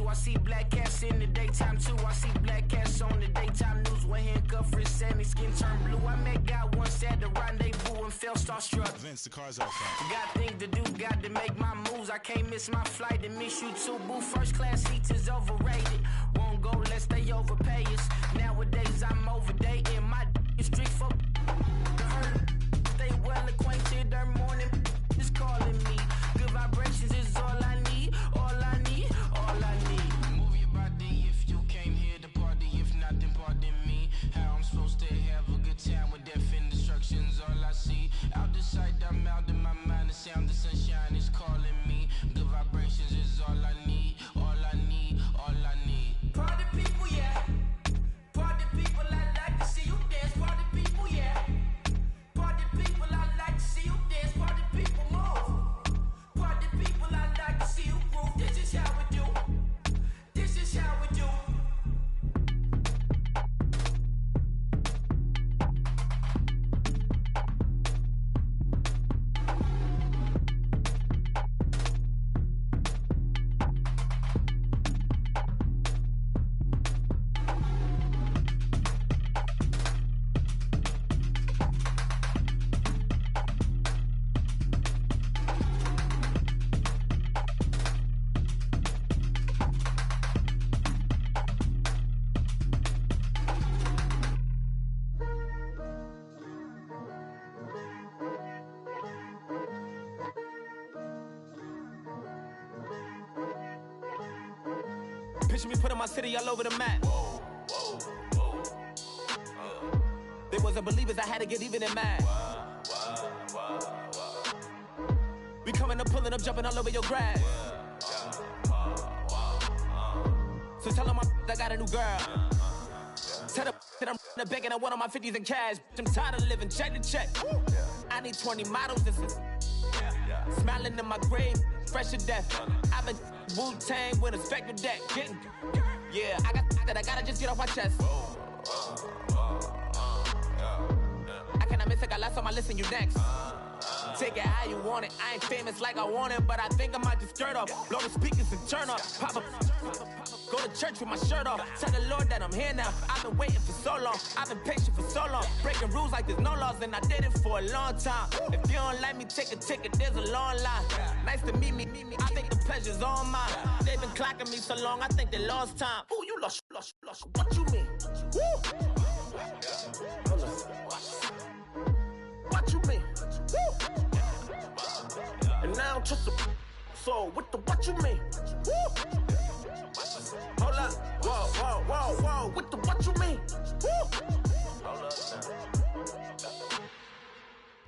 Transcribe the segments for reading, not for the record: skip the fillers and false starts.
view. I see black cats in the daytime too. I see black cats on the daytime news. When handcuffed, wrist and his skin turned blue. I met God once at the rendezvous and felt starstruck. Vince, the car's out front. Got things to do, got to make my moves. I can't miss my flight and miss you too, boo. First class seats is overrated. Won't go unless they overpay us. Nowadays I'm overdating. My is strict for the hurt. Stay well acquainted. Their morning is calling me. Good vibrations is all I need. All I need. All I need. Move your body if you came here to party. If not, then pardon me. How I'm supposed to have a good time with death and destruction's all I see. Out the sight, I'm out in my mind. The sound of sunshine is calling me. Good vibrations is all I need. All I need. All I need. Party people, yeah. Party people, I like to see you dance. Party people, yeah. Party people, I like to see you dance. Party people, move. Party people, I like to see you groove. This is how we do. This is how we do. Picture me putting my city all over the map. They wasn't believers, I had to get even and mad. We coming up, pulling up, jumping all over your grass. So tell them I got a new girl. Tell them that I'm in the bank and I want on my 50s in cash. I'm tired of living check to check. I need 20 models, this is smiling in my grave, fresh to death. I've been Wu-Tang with a spectral deck. Getting, yeah, I gotta just get off my chest. I cannot miss it, got last on my list and you next. Take it how you want it. I ain't famous like I want it, but I think I might just skirt off. Blow the speakers and turn up. Pop up. Go to church with my shirt off. Tell the Lord that I'm here now. I've been waiting for so long. I've been patient for so long. Breaking rules like there's no laws, and I did it for a long time. If you don't like me, take a ticket. There's a long line. Nice to meet me. I think the pleasure's all mine. They've been clocking me so long, I think they lost time. Ooh, you lost. What you mean? Woo! What you mean? Woo! And now I'm just a so what you mean? Woo! Hold up, whoa, what you mean? Woo! Hold up.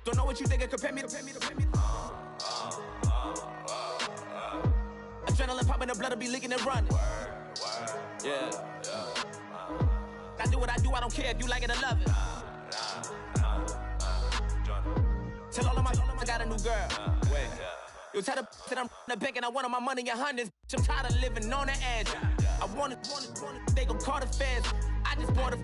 Don't know what you think it compare me to. Adrenaline popping, the blood will be leaking and running. Yeah. I do what I do, I don't care if you like it or love it. Tell all of my I got a new girl. Wait. You tell the that I'm in the bank and I want all my money in hundreds. I'm tired of living on the edge. I want it, they gon' call the feds. I just bought it,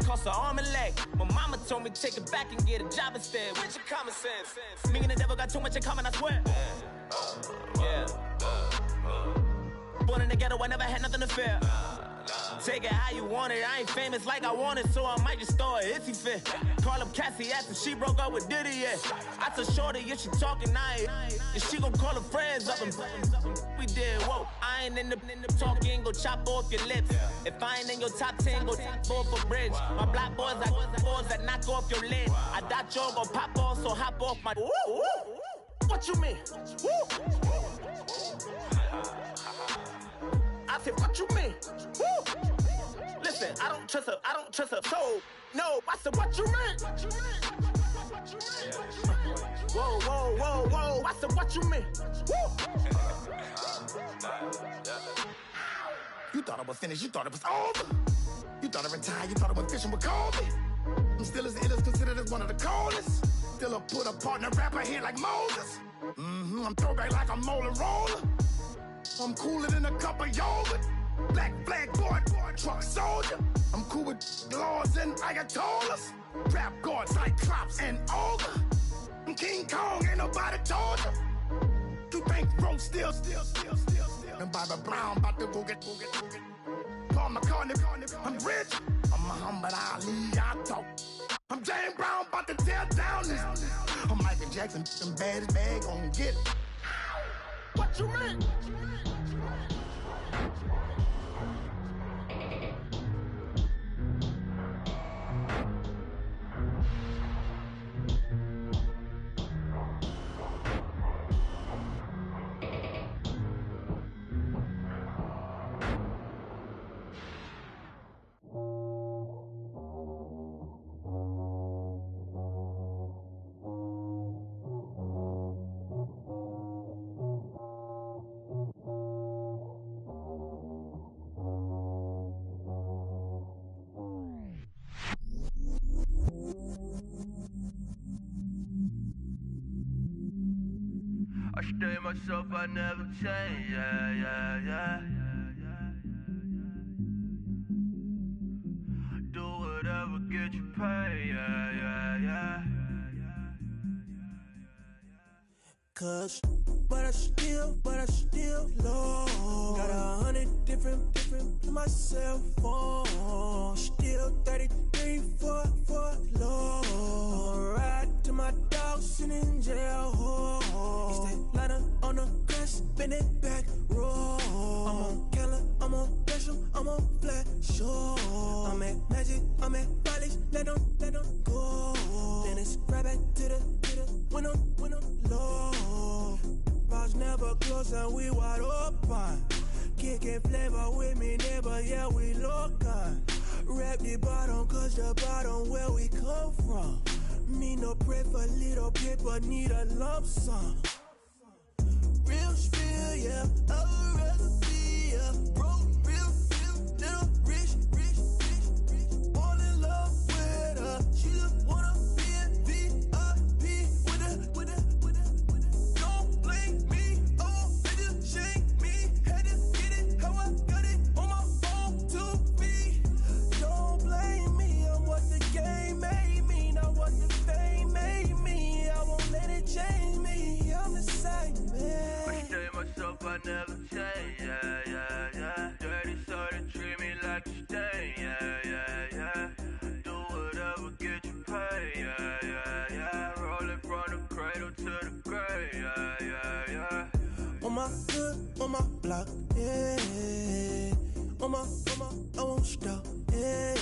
cost an arm and leg. My mama told me take it back and get a job instead. Where's your common sense? Me and the devil got too much in common, I swear. Yeah. Born in the ghetto, I never had nothing to fear. Take it how you want it. I ain't famous like I want it, so I might just throw a iffy fit. Call up Cassie after she broke up with Diddy, yeah. I told Shorty if she talking, I ain't. And she gon' call her friends up and we did, whoa. I ain't in the talking, go chop off your lips. If I ain't in your top 10, go tap off a bridge. My black boys like boys that knock off your lid. I thought you gon' pop off, so hop off my. What you mean? I said, what you mean? Woo! Listen, I don't trust her. So, no, I said, what you mean? Whoa. I said, what you mean? Woo! You thought I was finished, you thought it was over. You thought I retired, you thought I went fishing with Kobe. I'm still as ill as considered as one of the coldest. Still a put a partner rapper here like Moses. I'm throwback like I'm Mola Roller. I'm cooler than a cup of yogurt. Black flag boy, truck soldier. I'm cool with laws and Ayatollahs. Rap gods like Klops and Olga. I'm King Kong, ain't nobody told you. You think road still. And Bobby Brown about to go get. Paul McCartney, I'm rich. I'm Muhammad Ali, I talk. I'm James Brown, about to tear down this. I'm Michael Jackson, them bad bag gon' get. What you mean? I stay myself, I never change, yeah. Do whatever, get you paid, yeah. Cause, but I still low. Got 100 different to my cell phone. Still 33 for low. I'ma ride to my dog sitting in jail. He stay lighter on the grass, spin it back, roll. I'm on Keller, I'm on Bishop, I'm on Flat Shore. I'm at Magic, I'm at Polish, let them go. Then it's right back to the window low. Bars never close and we wide open. Kicking flavor with me, neighbor, yeah, we local. Rap the bottom, cause the bottom where we come from. Me no pray for little paper, need a lump sum. Real spill, yeah, I would rather be a broke, real, little rich. Fall in love with her, she just wanna be in VIP with her. Don't blame me, oh, they just shame me. Had to get it, how I got it on my phone to be. Don't blame me, I'm what the game made me, not what the fame made me. I won't let it change me, I'm the same man. I stay myself, I never change, yeah. Dirty soda, treat me like a stain, yeah. Do whatever, get you paid, yeah. Rolling from the cradle to the grave, yeah. On my hood, on my block, yeah. On my, I won't stop, yeah.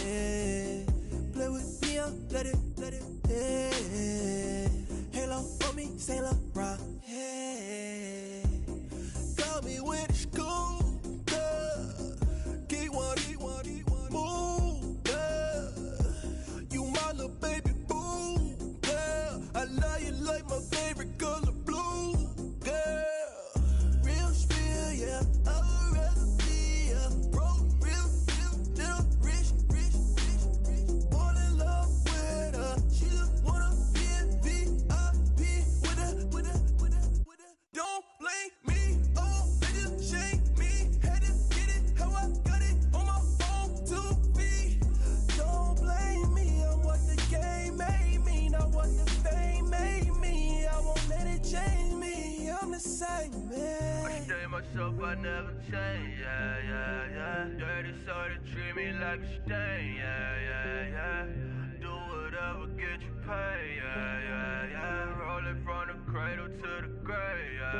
Play with me, let it, yeah. Halo on me, Saint Laurent, yeah. Got me with the school, yeah. Keep one, move, yeah. You my little baby boo, yeah. I love you like my favorite color blue, girl. Real spill, yeah. I would rather be a broke, real, little rich. Fall in love with her, she just wanna be in VIP with her. Don't blame me, oh, they just shame me. Had to get it, how I got it on my phone to be. Don't blame me, I'm what the game made me, not what the fame made me. I won't let it change me, I'm the same man. I stay myself, I never change, yeah. Dirty soda, treat me like a stain, yeah. Do whatever, get you paid, yeah. Rolling from the cradle to the grave, yeah.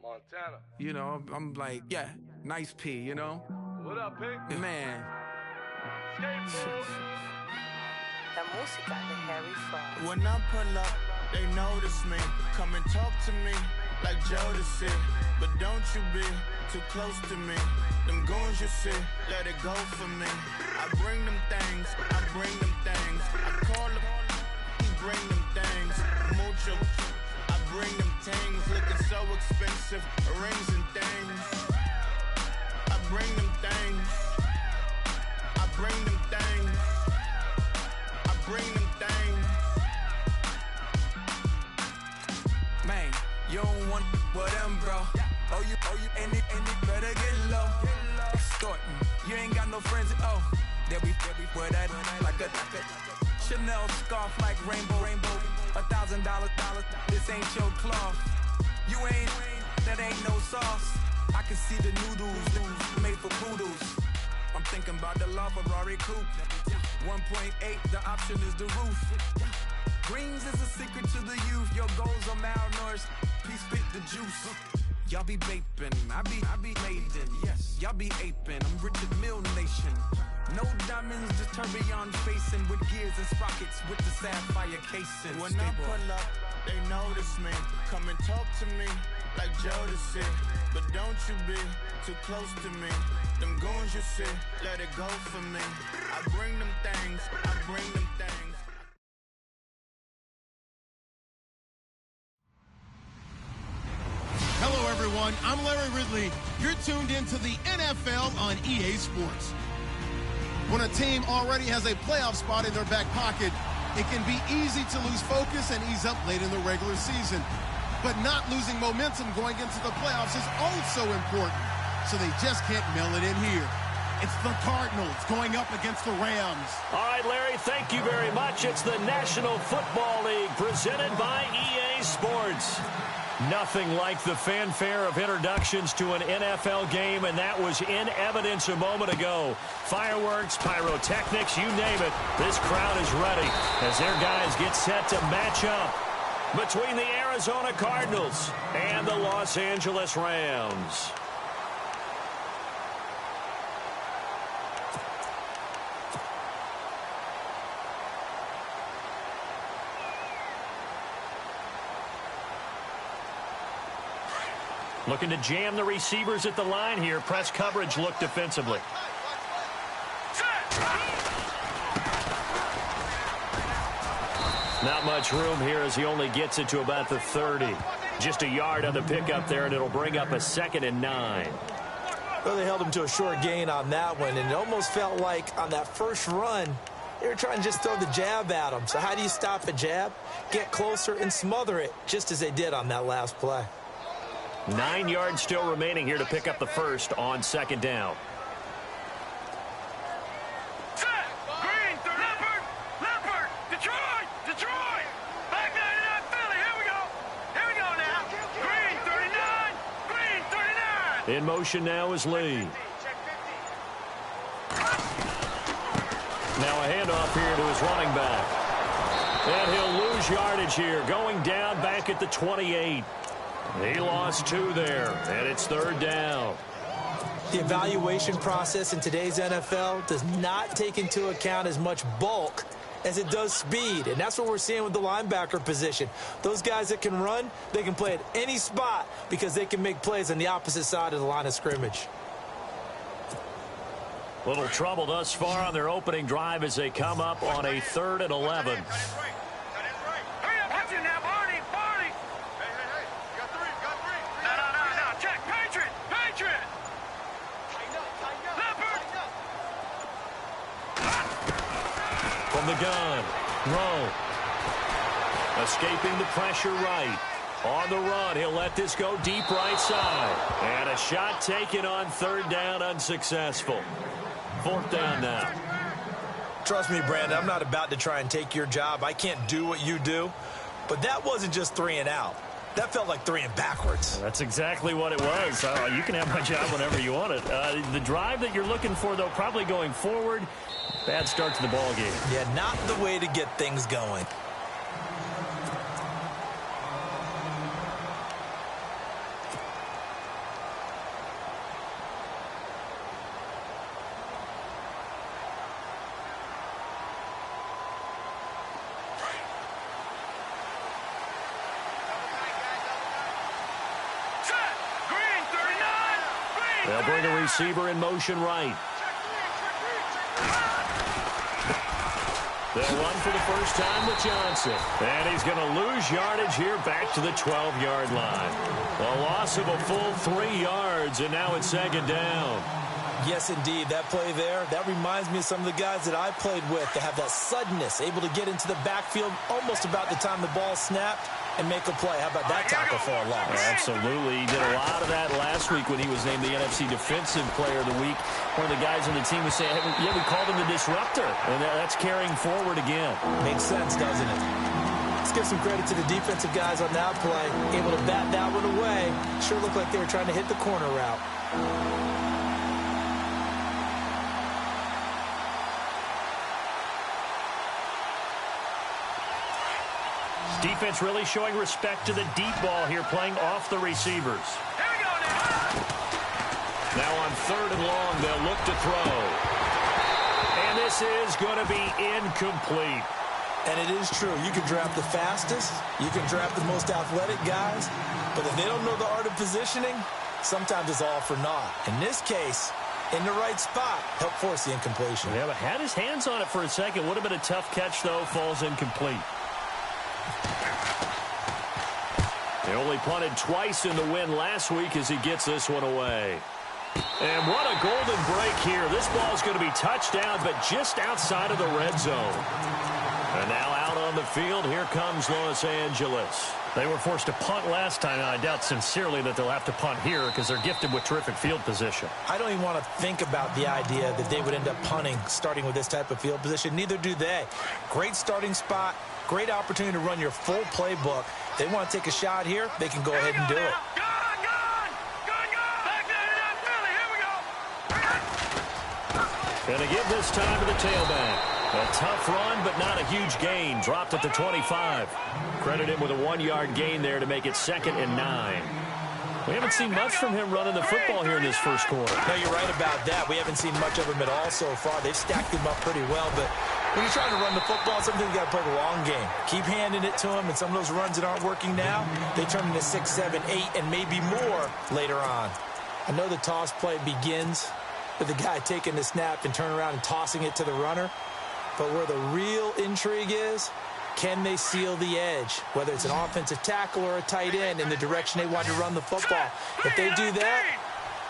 Montana. You know, I'm like, yeah, nice P, you know? What up, Pink? Man. Skateboard. La música de Harry Fraud. When I pull up, they notice me. Come and talk to me like Jodeci. But don't you be too close to me. Them goons you see, let it go for me. I bring them things, I call up, he bring them things. Mucho, I bring them things. Looking so expensive, rings and things. I bring them things. I bring them things. I bring them things. Man, you don't want with them, bro. Oh, you, and it better get low. no frenzy. Oh, there we wear that like a Chanel scarf like rainbow. $1,000. This ain't your cloth. You ain't, that ain't no sauce. I can see the noodles made for poodles. I'm thinking about the LaFerrari coupe. 1.8, the option is the roof. Greens is a secret to the youth. Your goals are malnourished. Please spit the juice. Y'all be vaping, I be laden. Yes, y'all be aping. I'm Richard Mill Nation. No diamonds, just tourbillon facing with gears and sprockets with the sapphire casing. When I pull up, they notice me. Come and talk to me like Jodeci. But don't you be too close to me. Them goons you see, let it go for me. I bring them things, I bring them things. Hello, everyone. I'm Larry Ridley. You're tuned into the NFL on EA Sports. When a team already has a playoff spot in their back pocket, it can be easy to lose focus and ease up late in the regular season. But not losing momentum going into the playoffs is also important, so they just can't mail it in here. It's the Cardinals going up against the Rams. All right, Larry, thank you very much. It's the National Football League presented by EA Sports. Nothing like the fanfare of introductions to an NFL game, and that was in evidence a moment ago. Fireworks, pyrotechnics, you name it. This crowd is ready as their guys get set to match up between the Arizona Cardinals and the Los Angeles Rams. Looking to jam the receivers at the line here. Press coverage look defensively. Not much room here as he only gets it to about the 30. Just a yard on the pickup there, and it'll bring up a 2nd and 9. Well, they held him to a short gain on that one, and it almost felt like on that first run, they were trying to just throw the jab at him. So how do you stop a jab? Get closer and smother it, just as they did on that last play. 9 yards still remaining here to pick up the first on 2nd down. Green, Leopard, Detroit, back 99 Philly, here we go now. Green 39. In motion now is Lee. Now a handoff here to his running back. And he'll lose yardage here, going down back at the 28. He lost 2 there, and it's 3rd down. The evaluation process in today's NFL does not take into account as much bulk as it does speed, and that's what we're seeing with the linebacker position. Those guys that can run, they can play at any spot because they can make plays on the opposite side of the line of scrimmage. Little trouble thus far on their opening drive as they come up on a 3rd and 11. From the gun, Rowe. Escaping the pressure right. On the run, he'll let this go deep right side. And a shot taken on 3rd down, unsuccessful. 4th down now. Trust me, Brandon, I'm not about to try and take your job. I can't do what you do. But that wasn't just 3 and out. That felt like 3 and backwards. That's exactly what it was. You can have my job whenever you want it. The drive that you're looking for, though, probably going forward. Bad start to the ball game. Yeah, not the way to get things going. They'll bring a receiver in motion right. They'll run for the first time with Johnson. And he's going to lose yardage here back to the 12-yard line. A loss of a full 3 yards, and now it's 2nd down. Yes, indeed. That play there, that reminds me of some of the guys that I played with that have that suddenness, able to get into the backfield almost about the time the ball snapped and make a play. How about that tackle for a loss? Absolutely. He did a lot of that last week when he was named the NFC Defensive Player of the Week. One of the guys on the team was saying, hey, yeah, we called him the disruptor. And that's carrying forward again. Makes sense, doesn't it? Let's give some credit to the defensive guys on that play. Able to bat that one away. Sure looked like they were trying to hit the corner route. Defense really showing respect to the deep ball here, playing off the receivers. Here we go now. Now on 3rd and long, they'll look to throw. And this is going to be incomplete. And it is true. You can draft the fastest. You can draft the most athletic guys. But if they don't know the art of positioning, sometimes it's all for naught. In this case, in the right spot, helped force the incompletion. Yeah, but had his hands on it for a second. Would have been a tough catch, though. Falls incomplete. They only punted twice in the win last week as he gets this one away. And what a golden break here. This ball is going to be touchdown, but just outside of the red zone. And now out on the field, here comes Los Angeles. They were forced to punt last time, and I doubt sincerely that they'll have to punt here because they're gifted with terrific field position. I don't even want to think about the idea that they would end up punting starting with this type of field position. Neither do they. Great starting spot, great opportunity to run your full playbook. They want to take a shot here, they can go ahead and do it. Gonna give this time to the tailback. A tough run, but not a huge gain. Dropped at the 25. Credit him with a 1-yard gain there to make it 2nd and 9. We haven't seen much from him running the football here in this first quarter. No, you're right about that. We haven't seen much of him at all so far. They've stacked him up pretty well, but when you're trying to run the football, sometimes you got to play the long game. Keep handing it to him, and some of those runs that aren't working now, they turn into 6, 7, 8, and maybe more later on. I know the toss play begins with the guy taking the snap and turning around and tossing it to the runner. But where the real intrigue is, can they seal the edge? Whether it's an offensive tackle or a tight end in the direction they want to run the football. If they do that,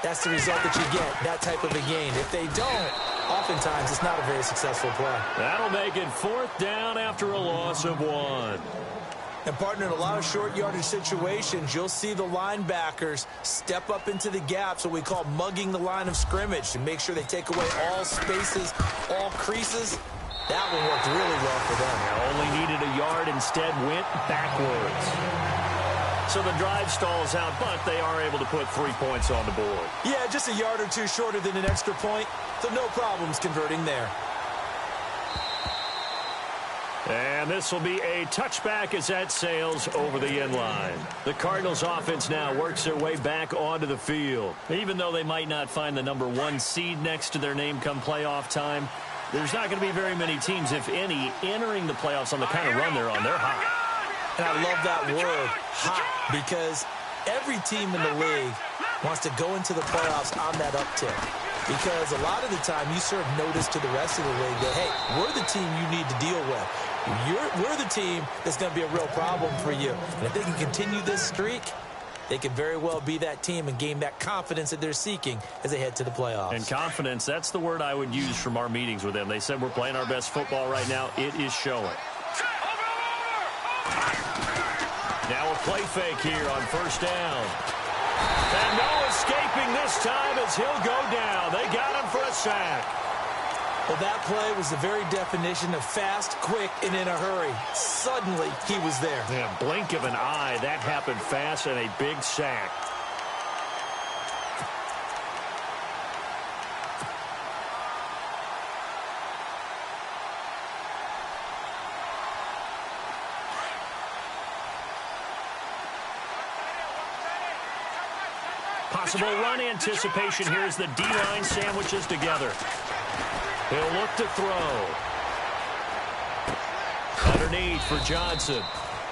that's the result that you get, that type of a gain. If they don't, oftentimes it's not a very successful play. That'll make it 4th down after a loss of 1. And, partner, in a lot of short yardage situations, you'll see the linebackers step up into the gaps, what we call mugging the line of scrimmage, to make sure they take away all spaces, all creases. That one worked really well for them. Only needed a yard, instead went backwards. So the drive stalls out, but they are able to put 3 points on the board. Yeah, just a yard or two shorter than an extra point, so no problems converting there. And this will be a touchback as that sails over the end line. The Cardinals offense now works their way back onto the field. Even though they might not find the #1 seed next to their name come playoff time, there's not going to be very many teams, if any, entering the playoffs on the kind of run they're on. They're hot. And I love that word, hot, because every team in the league wants to go into the playoffs on that uptick. Because a lot of the time you serve notice to the rest of the league that, hey, we're the team you need to deal with. We're the team that's going to be a real problem for you. And if they can continue this streak, they could very well be that team and gain that confidence that they're seeking as they head to the playoffs. And confidence, that's the word I would use from our meetings with them. They said we're playing our best football right now. It is showing. Now a play fake here on 1st down. And no escaping this time as he'll go down. They got him for a sack. Well, that play was the very definition of fast, quick, and in a hurry. Suddenly, he was there. Yeah, blink of an eye. That happened fast and a big sack. Possible run anticipation here as the D-line sandwiches together. He'll look to throw. Underneath for Johnson.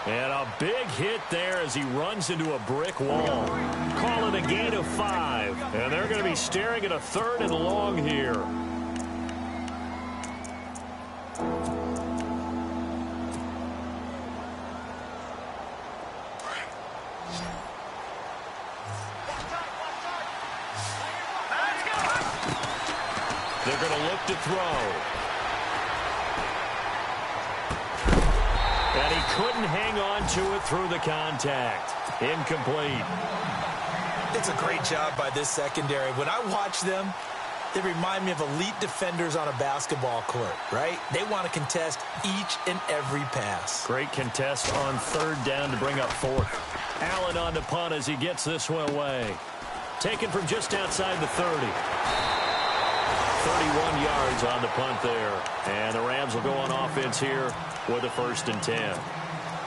And a big hit there as he runs into a brick wall. Call it a gain of 5. And they're going to be staring at a 3rd and long here. They're going to look to throw. And he couldn't hang on to it through the contact. Incomplete. It's a great job by this secondary. When I watch them, they remind me of elite defenders on a basketball court, right? They want to contest each and every pass. Great contest on third down to bring up fourth. Allen on the punt as he gets this one away. Taken from just outside the 30. 31 yards on the punt there. And the Rams will go on offense here with a 1st and 10.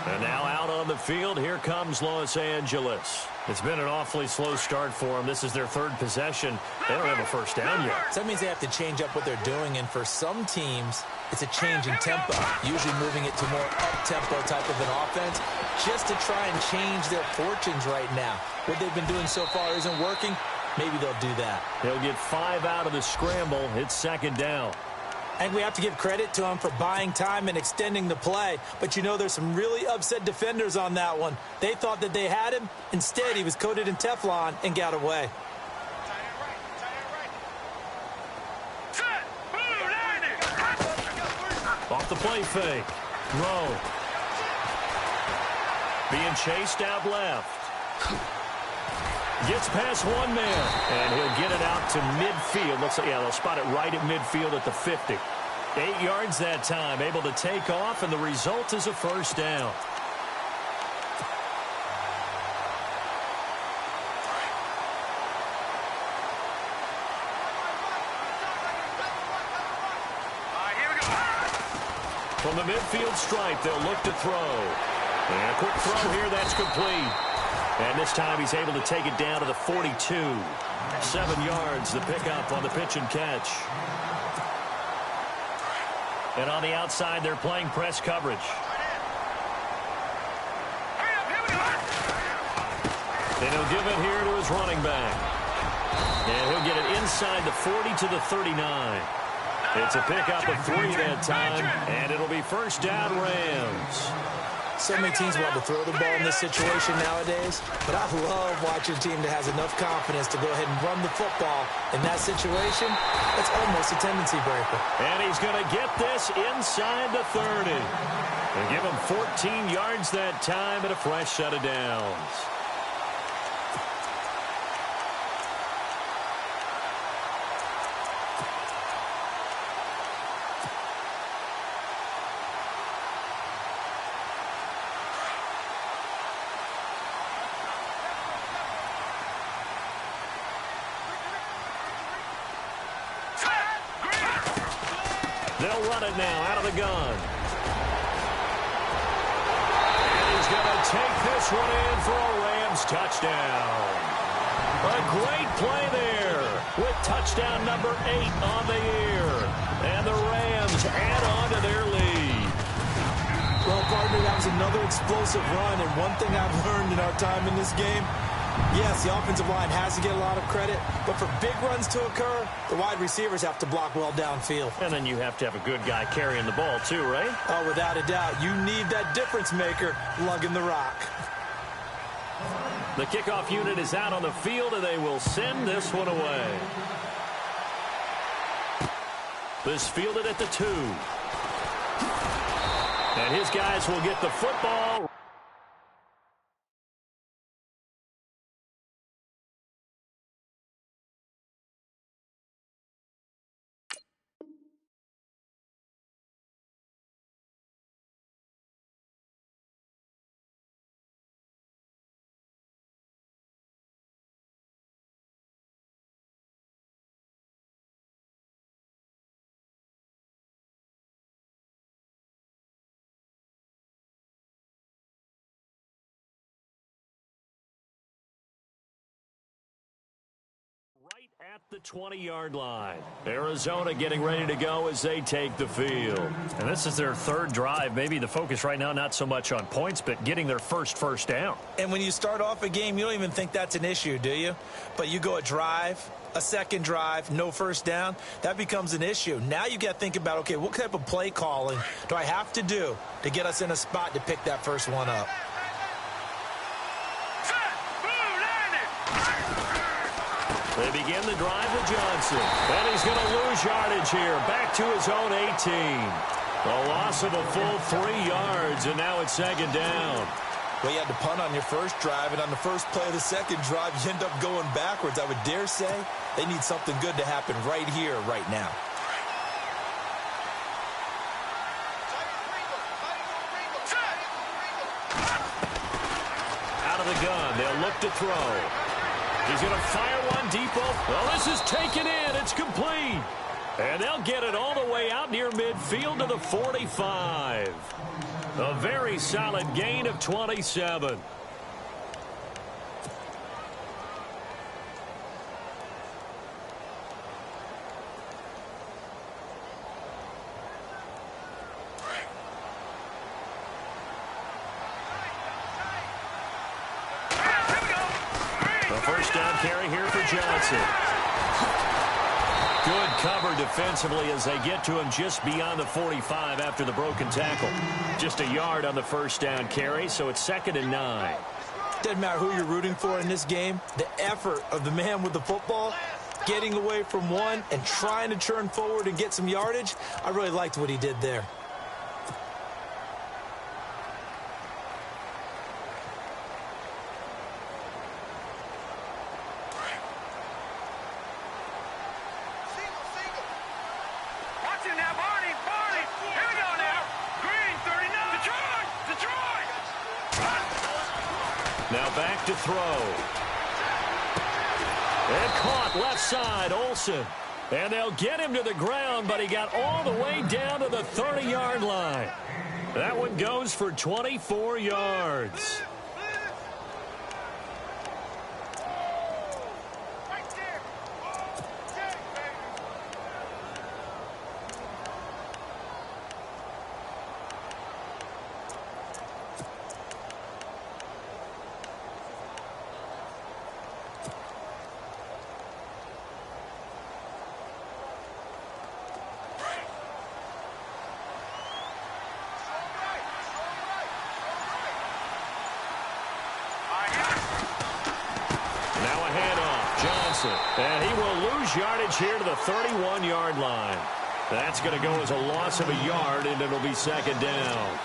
And now out on the field, here comes Los Angeles. It's been an awfully slow start for them. This is their 3rd possession. They don't have a 1st down yet. So that means they have to change up what they're doing, and for some teams, it's a change in tempo, usually moving it to more up-tempo type of an offense, just to try and change their fortunes right now. What they've been doing so far isn't working. Maybe they'll do that. They'll get 5 out of the scramble. It's 2nd down. And we have to give credit to him for buying time and extending the play. But, you know, there's some really upset defenders on that one. They thought that they had him. Instead, he was coated in Teflon and got away. Off the play fake. Rowe. Being chased out left. Gets past one man, and he'll get it out to midfield. Looks like, yeah, they'll spot it right at midfield at the 50. 8 yards that time, able to take off, and the result is a 1st down. From the midfield stripe, they'll look to throw. And a quick throw here, that's complete. And this time he's able to take it down to the 42. 7 yards, the pickup on the pitch and catch. And on the outside, they're playing press coverage. And he'll give it here to his running back. And he'll get it inside the 40 to the 39. It's a pickup of 3 that time, and it'll be 1st down Rams. So many teams want to throw the ball in this situation nowadays, but I love watching a team that has enough confidence to go ahead and run the football. In that situation, it's almost a tendency breaker. And he's going to get this inside the 30. And give him 14 yards that time and a fresh set of downs. They'll run it now out of the gun. And he's going to take this one in for a Rams touchdown. A great play there with touchdown number 8 on the year. And the Rams add on to their lead. Well, partner, that was another explosive run. And one thing I've learned in our time in this game, yes, the offensive line has to get a lot of credit, but for big runs to occur, the wide receivers have to block well downfield. And then you have to have a good guy carrying the ball too, right? Oh, without a doubt. You need that difference maker lugging the rock. The kickoff unit is out on the field, and they will send this one away. This fielded at the 2. And his guys will get the football. Right at the 20-yard line. Arizona getting ready to go as they take the field. And this is their 3rd drive. Maybe the focus right now not so much on points, but getting their first down. And when you start off a game, you don't even think that's an issue, do you? But you go a drive, a second drive, no 1st down, that becomes an issue. Now you got to think about, okay, what type of play calling do I have to do to get us in a spot to pick that first one up? They begin the drive with Johnson. And he's going to lose yardage here. Back to his own 18. A loss of a full 3 yards, and now it's second down. Well, you had to punt on your first drive, and on the first play of the second drive, you end up going backwards. I would dare say they need something good to happen right here, right now. Out of the gun, they'll look to throw. He's going to fire one deep off. Well, this is taken in. It's complete. And they'll get it all the way out near midfield to the 45. A very solid gain of 27. A first down carry here for Johnson. Good cover defensively as they get to him just beyond the 45 after the broken tackle. Just a yard on the first down carry, so it's 2nd and 9. Doesn't matter who you're rooting for in this game. The effort of the man with the football, getting away from one and trying to turn forward and get some yardage, I really liked what he did there. Now back to throw. And caught left side, Olsen. And they'll get him to the ground, but he got all the way down to the 30-yard line. That one goes for 24 yards. And he will lose yardage here to the 31-yard line. That's going to go as a loss of a yard, and it'll be 2nd down.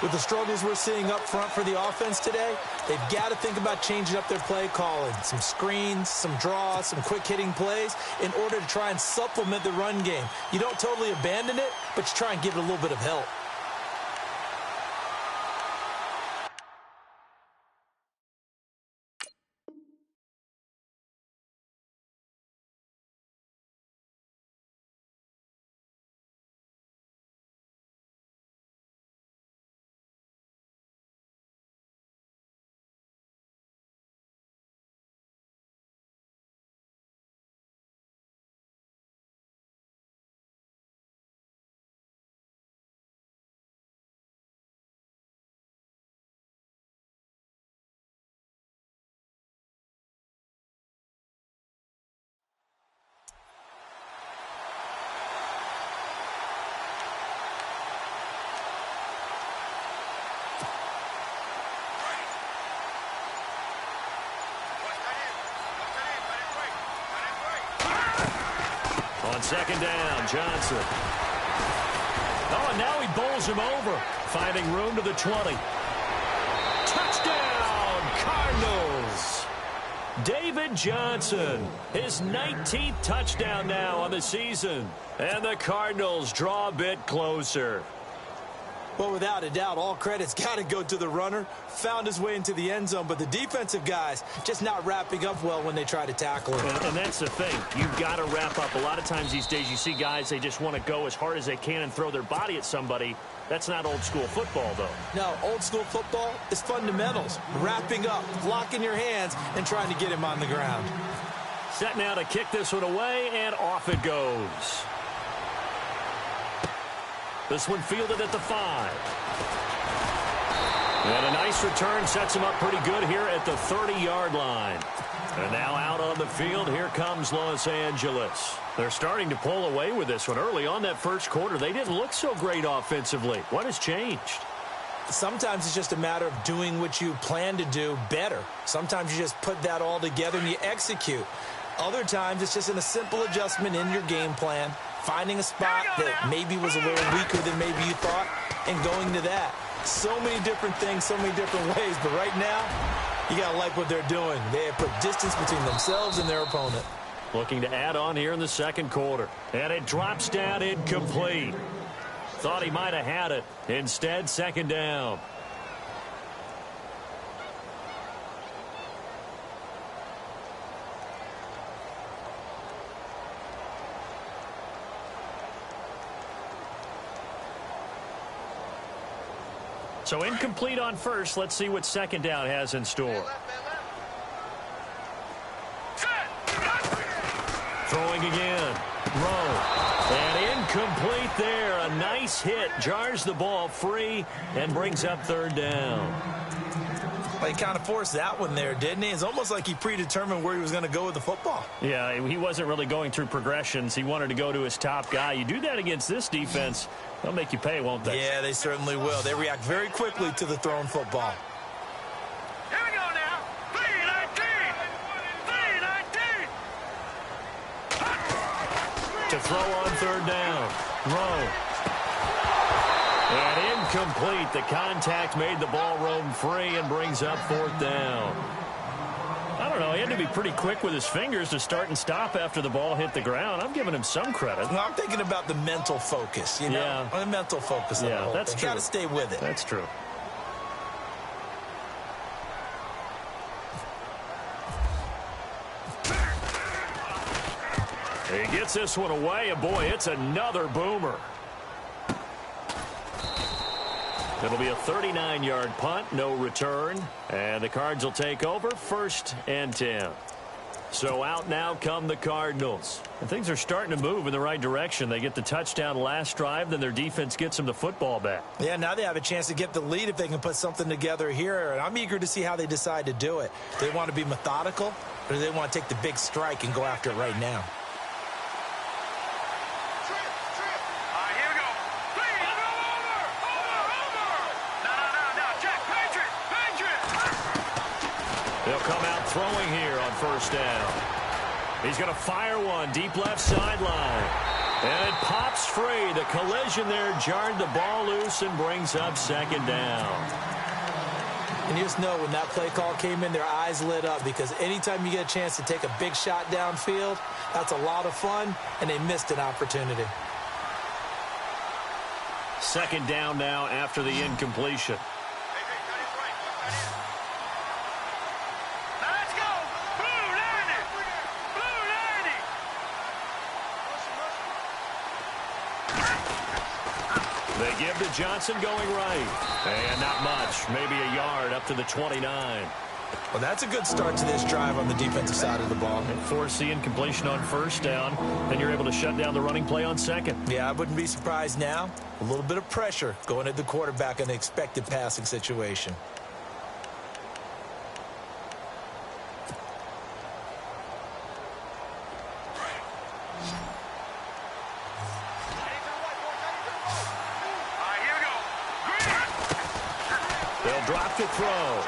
With the struggles we're seeing up front for the offense today, they've got to think about changing up their play calling. Some screens, some draws, some quick-hitting plays in order to try and supplement the run game. You don't totally abandon it, but you try and give it a little bit of help. On 2nd down, Johnson. Oh, and now he bowls him over, finding room to the 20. Touchdown, Cardinals! David Johnson, his 19th touchdown now on the season. And the Cardinals draw a bit closer. Well, without a doubt, all credit's got to go to the runner. Found his way into the end zone, but the defensive guys just not wrapping up well when they try to tackle him. And that's the thing. You've got to wrap up. A lot of times these days you see guys, they just want to go as hard as they can and throw their body at somebody. That's not old school football, though. No, old school football is fundamentals. Wrapping up, locking your hands, and trying to get him on the ground. Set now to kick this one away, and off it goes. This one fielded at the 5. And a nice return sets him up pretty good here at the 30-yard line. And now out on the field, here comes Los Angeles. They're starting to pull away with this one. Early on that first quarter, they didn't look so great offensively. What has changed? Sometimes it's just a matter of doing what you plan to do better. Sometimes you just put that all together and you execute. Other times, it's just in a simple adjustment in your game plan, finding a spot that maybe was a little weaker than maybe you thought, and going to that. So many different things, so many different ways, but right now, you got to like what they're doing. They have put distance between themselves and their opponent. Looking to add on here in the second quarter. And it drops down incomplete. Thought he might have had it. Instead, second down. So incomplete on first. Let's see what second down has in store. Throwing again. Rowe. And incomplete there. A nice hit. Jars the ball free and brings up third down. Well, he kind of forced that one there, didn't he? It's almost like he predetermined where he was going to go with the football. Yeah, he wasn't really going through progressions. He wanted to go to his top guy. You do that against this defense, they'll make you pay, won't they? Yeah, they certainly will. They react very quickly to the thrown football. Here we go now. 3-19. 3-19. To throw on third down. Rowe. And incomplete. The contact made the ball roam free and brings up fourth down. I don't know. He had to be pretty quick with his fingers to start and stop after the ball hit the ground. I'm giving him some credit. Well, I'm thinking about the mental focus, you know? Yeah. The mental focus of the whole that's thing. true. Got to stay with it. That's true. He gets this one away, and boy, it's another boomer. It'll be a 39-yard punt, no return, and the Cards will take over 1st and 10. So out now come the Cardinals. And things are starting to move in the right direction. They get the touchdown last drive, then their defense gets them the football back. Yeah, now they have a chance to get the lead if they can put something together here, and I'm eager to see how they decide to do it. Do they want to be methodical, or do they want to take the big strike and go after it right now? They'll come out throwing here on first down. He's going to fire one deep left sideline. And it pops free. The collision there jarred the ball loose and brings up second down. And you just know when that play call came in, their eyes lit up, because anytime you get a chance to take a big shot downfield, that's a lot of fun, and they missed an opportunity. Second down now after the incompletion. They give to Johnson going right. And not much. Maybe a yard up to the 29. Well, that's a good start to this drive on the defensive side of the ball. And force the incompletion on first down. Then you're able to shut down the running play on second. Yeah, I wouldn't be surprised now. A little bit of pressure going at the quarterback in the expected passing situation. They'll drop to throw.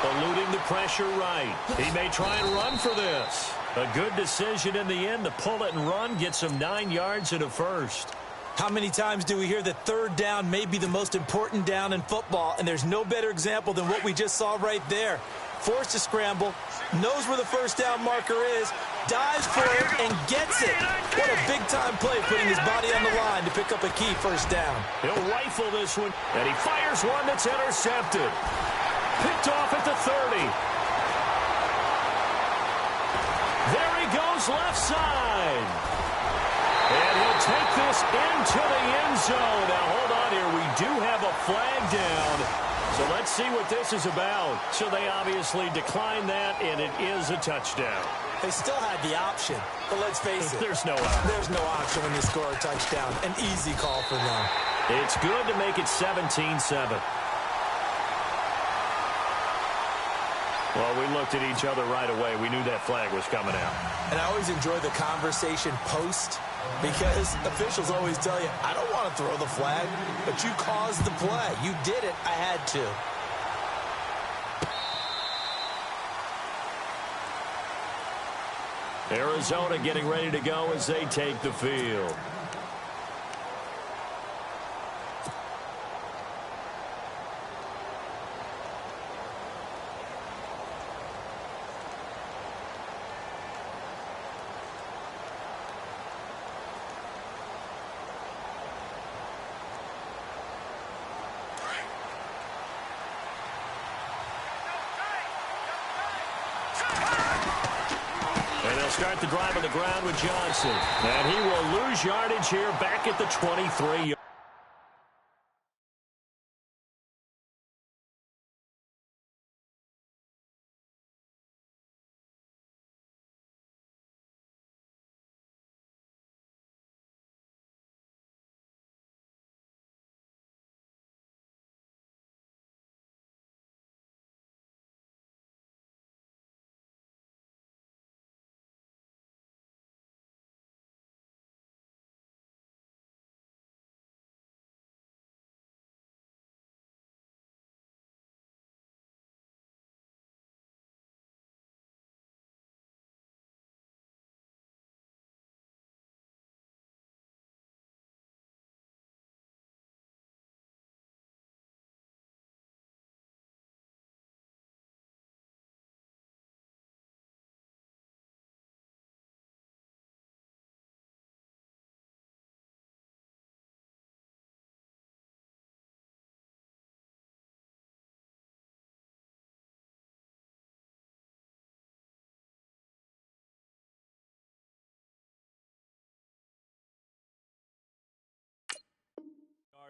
Eluding the pressure right. He may try and run for this. A good decision in the end to pull it and run. Gets him 9 yards and a first. How many times do we hear that third down may be the most important down in football, and there's no better example than what we just saw right there. Forced to scramble, knows where the first down marker is, dives for it, and gets it. What a big-time play, putting his body on the line to pick up a key first down. He'll rifle this one, and he fires one that's intercepted. Picked off at the 30. There he goes left side. And he'll take this into the end zone. Now, hold on here. We do have a flag down. So let's see what this is about. So they obviously declined that, and it is a touchdown. They still had the option, but let's face it. There's no option. There's no option when you score a touchdown. An easy call for them. It's good to make it 17-7. Well, we looked at each other right away. We knew that flag was coming out. And I always enjoy the conversation post, because officials always tell you, I don't want to throw the flag, but you caused the play. You did it. I had to. Arizona getting ready to go as they take the field. Start the drive on the ground with Johnson. And he will lose yardage here back at the 23.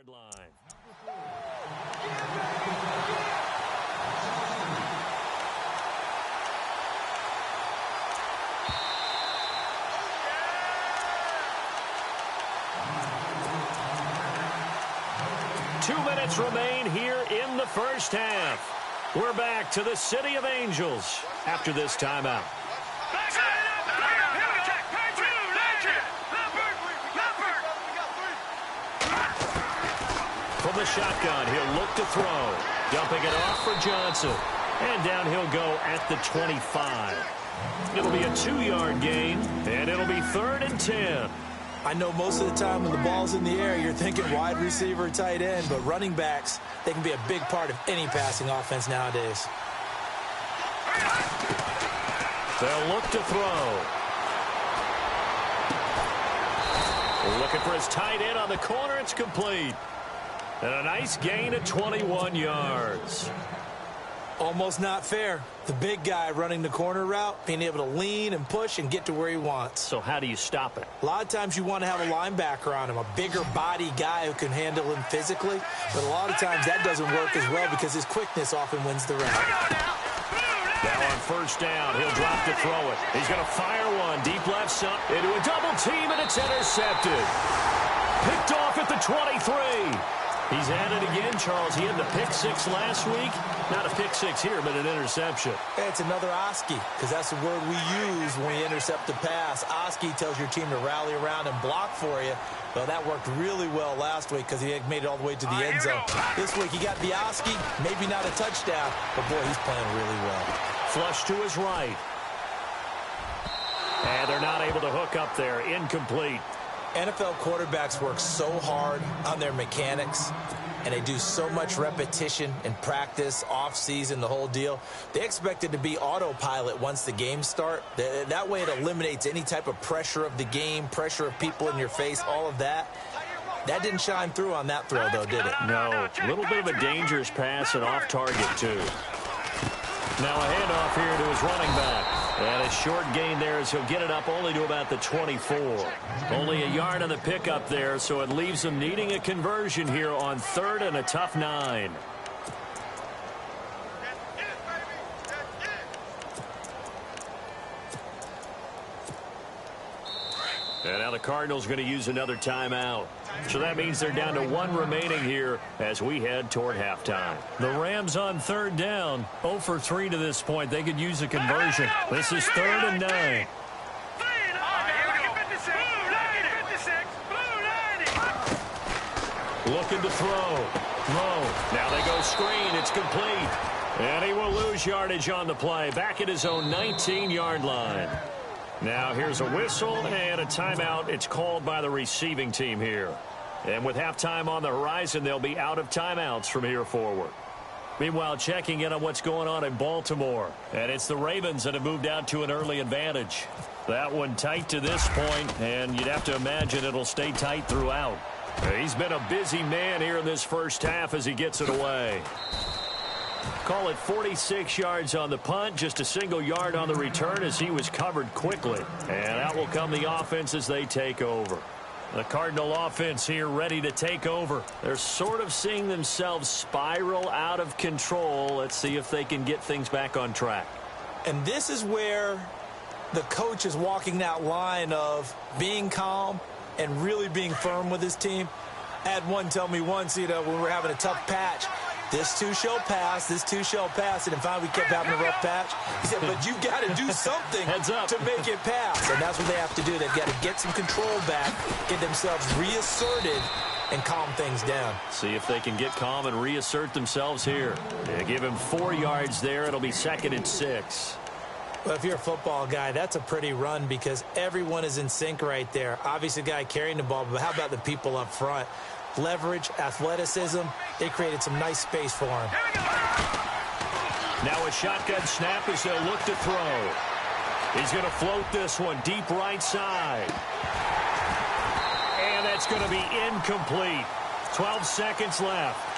Line. Two minutes remain here in the first half. We're back to the City of Angels after this timeout. From the shotgun, he'll look to throw. Dumping it off for Johnson. And down he'll go at the 25. It'll be a 2-yard gain, and it'll be 3rd and 10. I know most of the time when the ball's in the air, you're thinking wide receiver, tight end, but running backs, they can be a big part of any passing offense nowadays. They'll look to throw. Looking for his tight end on the corner. It's complete. And a nice gain of 21 yards. Almost not fair. The big guy running the corner route, being able to lean and push and get to where he wants. So how do you stop it? A lot of times you want to have a linebacker on him, a bigger body guy who can handle him physically. But a lot of times that doesn't work as well because his quickness often wins the route. Now on first down, he'll drop to throw it. He's going to fire one deep left side into a double team, and it's intercepted. Picked off at the 23. He's at it again, Charles. He had the pick 6 last week. Not a pick 6 here, but an interception. Hey, it's another Oski, because that's the word we use when we intercept the pass. Oski tells your team to rally around and block for you. Well, that worked really well last week because he made it all the way to the end zone. This week, he got the Oski, maybe not a touchdown, but boy, he's playing really well. Flush to his right. And they're not able to hook up there. Incomplete. NFL quarterbacks work so hard on their mechanics, and they do so much repetition and practice, off-season, the whole deal. They expect it to be autopilot once the games start. That way it eliminates any type of pressure of the game, pressure of people in your face, all of that. That didn't shine through on that throw, though, did it? No. A little bit of a dangerous pass and off target, too. Now a handoff here to his running back. And a short gain there as he'll get it up only to about the 24. Only a yard on the pickup there, so it leaves him needing a conversion here on 3rd and a tough 9. And now the Cardinals going to use another timeout. So that means they're down to 1 remaining here as we head toward halftime. The Rams on 3rd down. 0 for 3 to this point. They could use a conversion. This is 3rd and 9. Looking to throw. Now they go screen. It's complete. And he will lose yardage on the play. Back at his own 19-yard line. Now here's a whistle and a timeout. It's called by the receiving team here. And with halftime on the horizon, they'll be out of timeouts from here forward. Meanwhile, checking in on what's going on in Baltimore. And it's the Ravens that have moved out to an early advantage. That one tight to this point, and you'd have to imagine it'll stay tight throughout. He's been a busy man here in this first half as he gets it away. Call it 46 yards on the punt, just a single yard on the return as he was covered quickly. And out will come the offense as they take over. The Cardinal offense here ready to take over. They're sort of seeing themselves spiral out of control. Let's see if they can get things back on track. And this is where the coach is walking that line of being calm and really being firm with his team. I had one tell me once, when we were having a tough patch, this too shall pass, this too shall pass. And finally, we kept having a rough patch. He said, but you got to do something to make it pass. And that's what they have to do. They've got to get some control back, get themselves reasserted, and calm things down. See if they can get calm and reassert themselves here. They give him 4 yards there. It'll be 2nd and 6. Well, if you're a football guy, that's a pretty run because everyone is in sync right there. Obviously, the guy carrying the ball, but how about the people up front? Leverage, athleticism, they created some nice space for him. Now a shotgun snap as they'll look to throw. He's going to float this one deep right side. And that's going to be incomplete. 12 seconds left.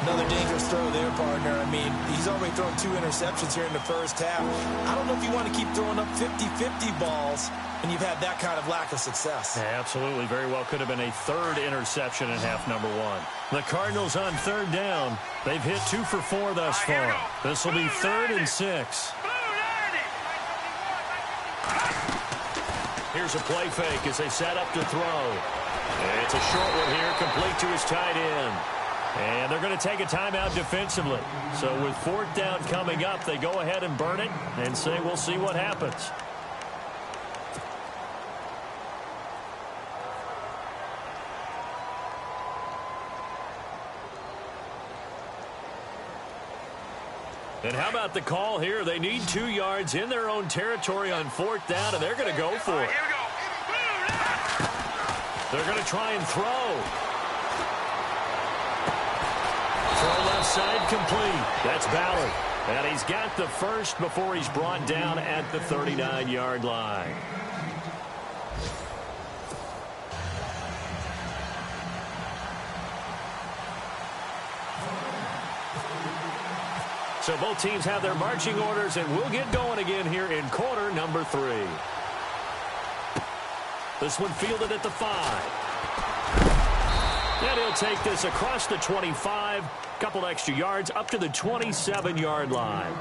Another dangerous throw there, partner. I mean, he's already thrown 2 interceptions here in the first half. I don't know if you want to keep throwing up 50-50 balls when you've had that kind of lack of success. Yeah, absolutely. Very well could have been a 3rd interception in half number 1. The Cardinals on 3rd down. They've hit 2 for 4 thus far. This will be 3rd and 6. Here's a play fake as they set up to throw. It's a short one here, complete to his tight end. And they're going to take a timeout defensively. So with 4th down coming up, they go ahead and burn it and say we'll see what happens. And how about the call here? They need 2 yards in their own territory on 4th down, and they're going to go for it. They're going to try and throw. Throw left side complete. That's Ballard. And he's got the first before he's brought down at the 39-yard line. So both teams have their marching orders, and we'll get going again here in quarter number 3. This one fielded at the 5. And he'll take this across the 25, couple extra yards up to the 27-yard line.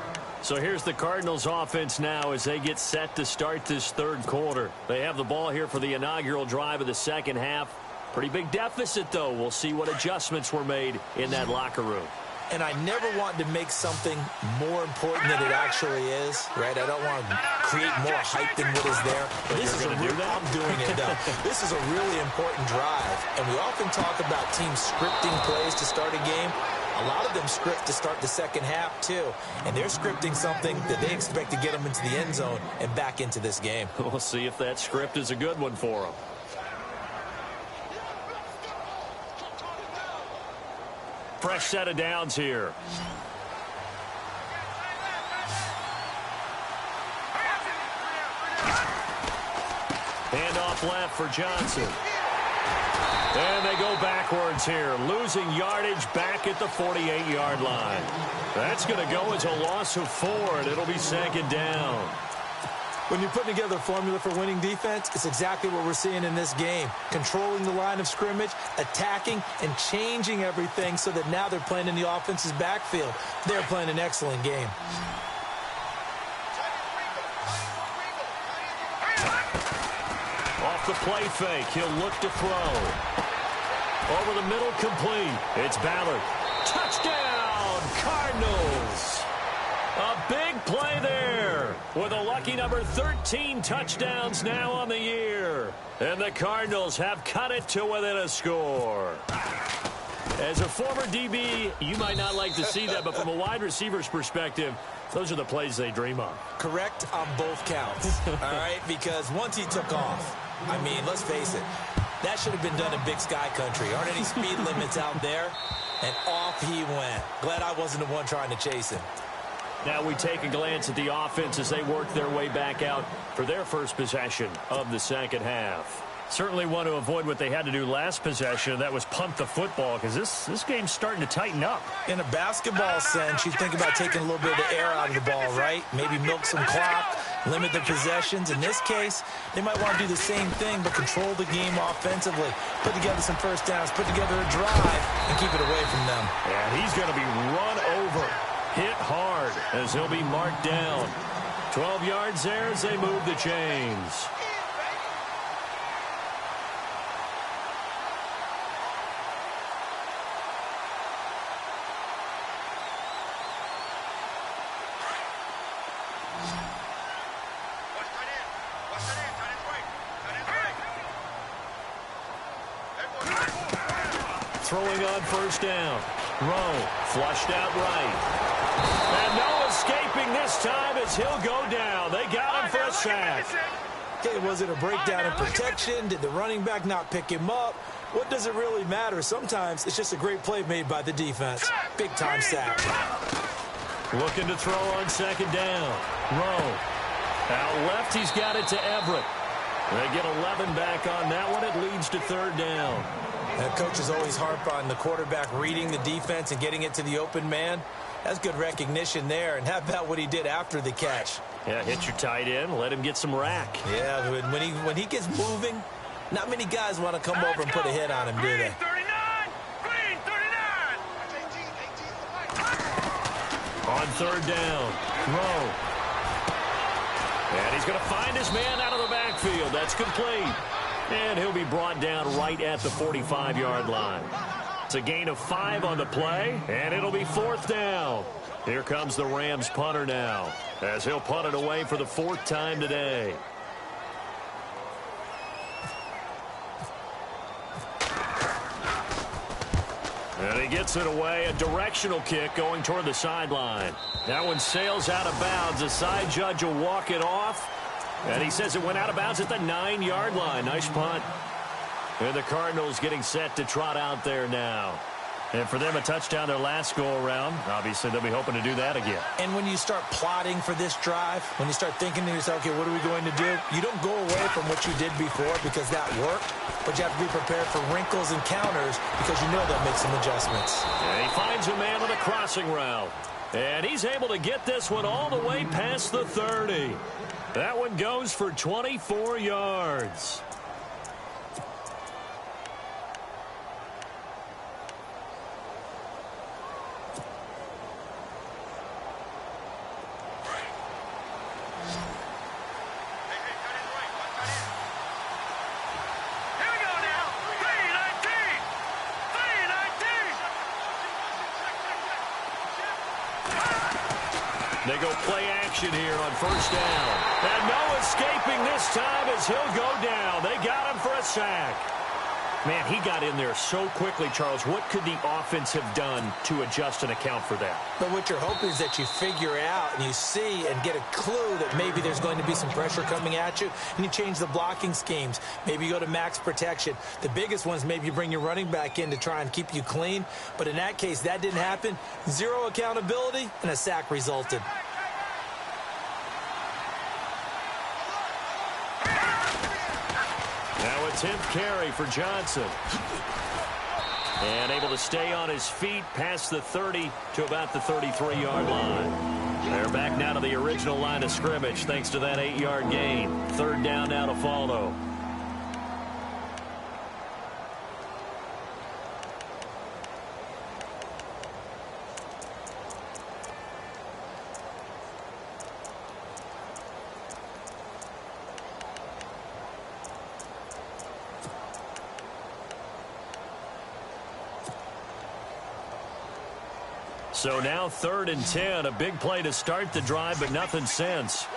So here's the Cardinals offense now as they get set to start this 3rd quarter. They have the ball here for the inaugural drive of the 2nd half. Pretty big deficit, though. We'll see what adjustments were made in that locker room. And I never want to make something more important than it actually is, right? I don't want to create more hype than what is there. This is I'm doing it, though. This is a really important drive. And we often talk about teams scripting plays to start a game. A lot of them script to start the 2nd half, too. And they're scripting something that they expect to get them into the end zone and back into this game. We'll see if that script is a good one for them. Fresh set of downs here. Hand off left for Johnson. And they go backwards here, losing yardage back at the 48-yard line. That's going to go as a loss of 4, and it'll be 2nd down. When you're putting together a formula for winning defense, it's exactly what we're seeing in this game. Controlling the line of scrimmage, attacking, and changing everything so that now they're playing in the offense's backfield. They're playing an excellent game. Off the play fake, he'll look to throw. Over the middle, complete. It's Ballard. Touchdown, Cardinals. A big play there with a lucky number 13 touchdowns now on the year. And the Cardinals have cut it to within a score. As a former DB, you might not like to see that, but from a wide receiver's perspective, Those are the plays they dream of. Correct on both counts, all right? Because once he took off, I mean, let's face it, that should have been done in Big Sky Country. Aren't any speed limits out there? And off he went. Glad I wasn't the one trying to chase him. Now we take a glance at the offense as they work their way back out for their first possession of the second half. Certainly want to avoid what they had to do last possession. That was punt the football, because this game's starting to tighten up. In a basketball sense, you think about taking a little bit of the air out of the ball, right? Maybe milk some clock, limit the possessions. In this case, they might want to do the same thing, but control the game offensively. Put together some first downs, put together a drive, and keep it away from them. And he's going to be run over, hit hard, as he'll be marked down. 12 yards there as they move the chains. Throwing on first down. Rowe flushed out right. And no escaping this time as he'll go down. They got him for a sack. Okay, was it a breakdown in protection? Did the running back not pick him up? What does it really matter? Sometimes it's just a great play made by the defense. Big-time sack. Looking to throw on second down. Rowe. Out left, he's got it to Everett. They get 11 back on that one. It leads to third down. And coaches always harp on the quarterback reading the defense and getting it to the open man. That's good recognition there. And how about what he did after the catch? Yeah, hit your tight end, let him get some rack. Yeah, when he gets moving, not many guys want to come over and put a hit on him, do they? Green 39. On third down, Rowe. And he's going to find his man out of the backfield. That's complete. And he'll be brought down right at the 45-yard line. It's a gain of 5 on the play, and it'll be fourth down. Here comes the Rams punter now, as he'll punt it away for the 4th time today. And he gets it away, a directional kick going toward the sideline. That one sails out of bounds. The side judge will walk it off. And he says it went out of bounds at the 9-yard line. Nice punt. And the Cardinals getting set to trot out there now. And for them, a touchdown their last go-around. Obviously, they'll be hoping to do that again. And when you start plotting for this drive, when you start thinking to yourself, okay, what are we going to do? You don't go away from what you did before because that worked. But you have to be prepared for wrinkles and counters because you know they'll make some adjustments. And he finds a man on a crossing route. And he's able to get this one all the way past the 30. That one goes for 24 yards. They go play action here on first down. And no escaping this time as he'll go down. They got him for a sack. Man, he got in there so quickly, Charles. What could the offense have done to adjust and account for that? But what you're hoping is that you figure out and you see and get a clue that maybe there's going to be some pressure coming at you, and you change the blocking schemes. Maybe you go to max protection. The biggest one is maybe you bring your running back in to try and keep you clean. But in that case, that didn't happen. Zero accountability, and a sack resulted. Now a 10th carry for Johnson. And able to stay on his feet past the 30 to about the 33-yard line. They're back now to the original line of scrimmage thanks to that 8-yard gain. Third down now to follow. So now 3rd and 10, a big play to start the drive, but nothing since.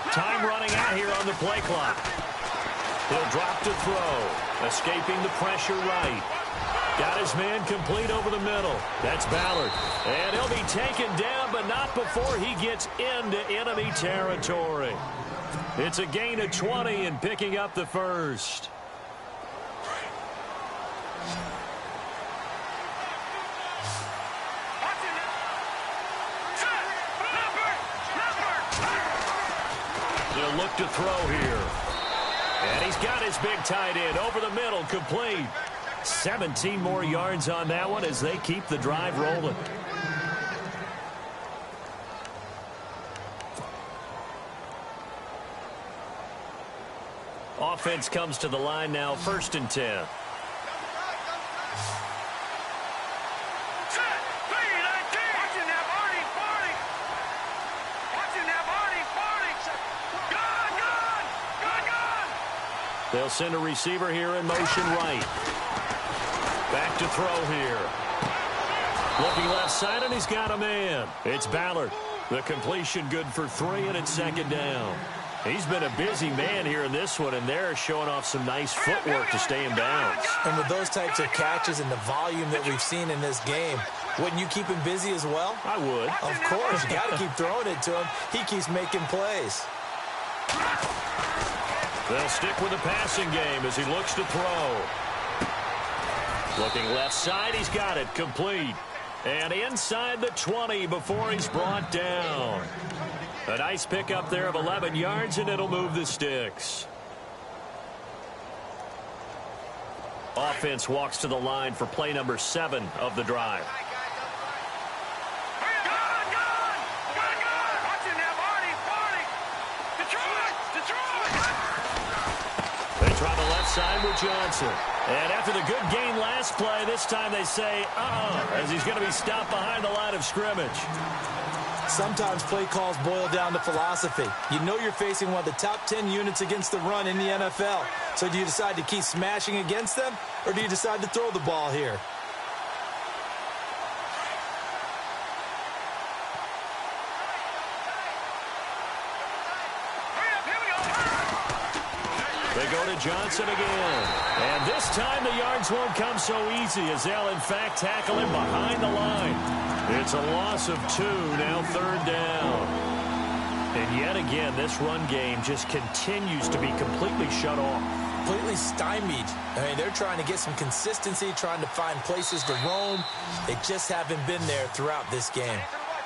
Time running out here on the play clock. He'll drop to throw, escaping the pressure right. Got his man complete over the middle. That's Ballard. And he'll be taken down, but not before he gets into enemy territory. It's a gain of 20 and picking up the first. He'll look to throw here. And he's got his big tight end over the middle, complete. 17 more yards on that one as they keep the drive rolling. Offense comes to the line now, 1st and 10. They'll send a receiver here in motion right. Back to throw here. Looking left side, and he's got a man. It's Ballard. The completion good for 3, and it's 2nd down. He's been a busy man here in this one, and they're showing off some nice footwork to stay in bounds. And with those types of catches and the volume that we've seen in this game, wouldn't you keep him busy as well? I would. Of course. You got to keep throwing it to him. He keeps making plays. They'll stick with the passing game as he looks to throw. Looking left side, he's got it, complete. And inside the 20 before he's brought down. A nice pickup there of 11 yards, and it'll move the sticks. Offense walks to the line for play number 7 of the drive. They try the left side with Johnson. And after the good gain last play, this time they say, as he's going to be stopped behind the line of scrimmage. Sometimes play calls boil down to philosophy. You know you're facing one of the top 10 units against the run in the NFL. So do you decide to keep smashing against them, or do you decide to throw the ball here? They go to Johnson again. And this time the yards won't come so easy as they'll, in fact, tackle him behind the line. It's a loss of 2, now 3rd down. And yet again, this run game just continues to be completely shut off. Completely stymied. I mean, they're trying to get some consistency, trying to find places to roam. They just haven't been there throughout this game.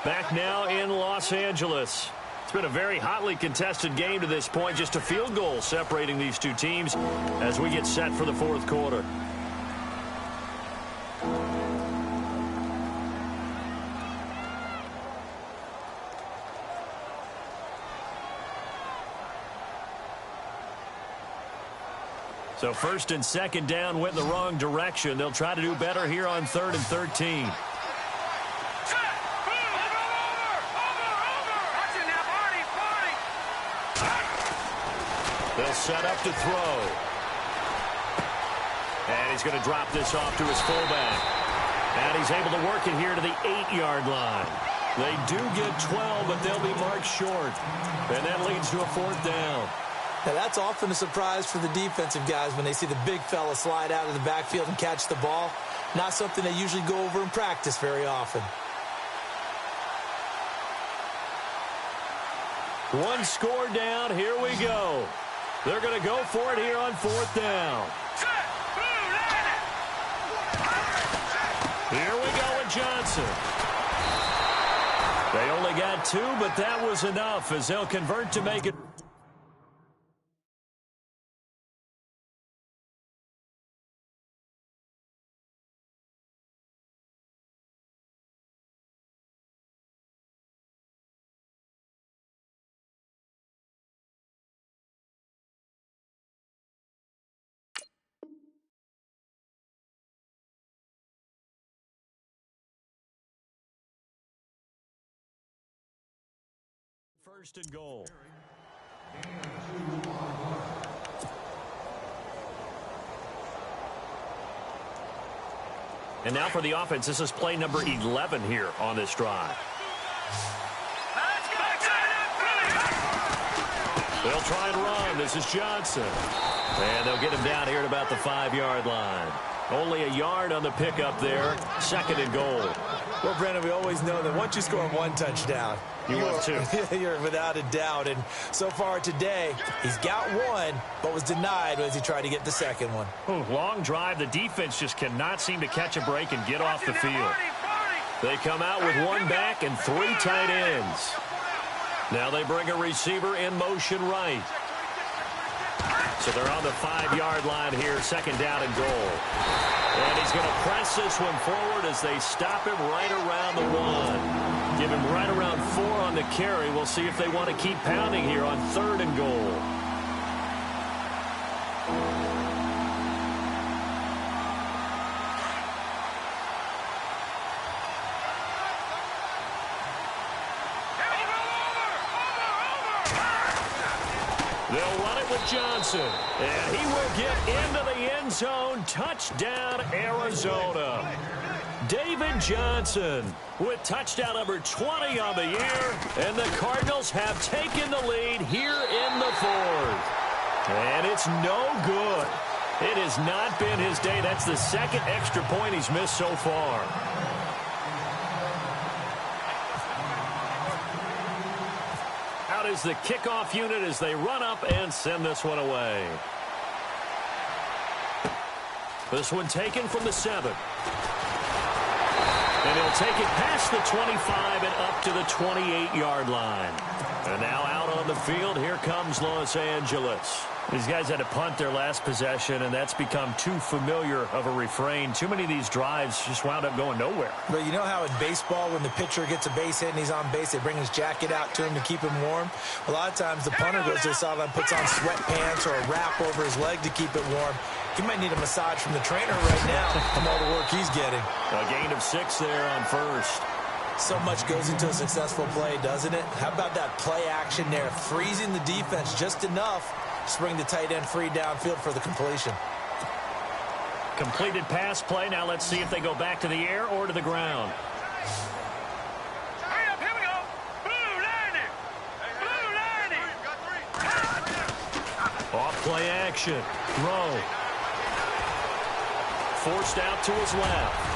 Back now in Los Angeles. It's been a very hotly contested game to this point. Just a field goal separating these two teams as we get set for the 4th quarter. So 1st and 2nd down went in the wrong direction. They'll try to do better here on 3rd and 13. They'll set up to throw. And he's going to drop this off to his fullback. And he's able to work it here to the 8-yard line. They do get 12, but they'll be marked short. And that leads to a 4th down. Now, that's often a surprise for the defensive guys when they see the big fella slide out of the backfield and catch the ball. Not something they usually go over in practice very often. One score down. Here we go. They're going to go for it here on 4th down. Here we go with Johnson. They only got 2, but that was enough as they'll convert to make it. First and goal. And now for the offense, this is play number 11 here on this drive. They'll try and run. This is Johnson. And they'll get him down here at about the 5-yard line. Only a yard on the pickup there. 2nd and goal. Well, Brandon, we always know that once you score 1 touchdown, you're without a doubt. And so far today, he's got 1, but was denied as he tried to get the 2nd one. Long drive. The defense just cannot seem to catch a break and get off the field. They come out with 1 back and 3 tight ends. Now they bring a receiver in motion right. So they're on the 5-yard line here, 2nd down and goal. And he's going to press this one forward as they stop him right around the 1. Give him right around 4 on the carry. We'll see if they want to keep pounding here on 3rd and goal. They'll run it with Johnson, and he will get into the end zone. Touchdown, Arizona. David Johnson with touchdown number 20 on the year, and the Cardinals have taken the lead here in the 4th. And it's no good. It has not been his day. That's the 2nd extra point he's missed so far. Out is the kickoff unit as they run up and send this one away. This one taken from the 7. And he'll take it past the 25 and up to the 28-yard line. And now out on the field, here comes Los Angeles. These guys had to punt their last possession, and that's become too familiar of a refrain. Too many of these drives just wound up going nowhere. But you know how in baseball, when the pitcher gets a base hit and he's on base, they bring his jacket out to him to keep him warm? A lot of times the punter goes to the sideline, puts on sweatpants or a wrap over his leg to keep it warm. He might need a massage from the trainer right now from all the work he's getting. A gain of 6 there on 1st. So much goes into a successful play, doesn't it? How about that play action there, freezing the defense just enough to bring the tight end free downfield for the completion. Completed pass play. Now let's see if they go back to the air or to the ground. Hurry up, here we go. Blue lining. Blue lining. Off play action. Throw. Forced out to his left.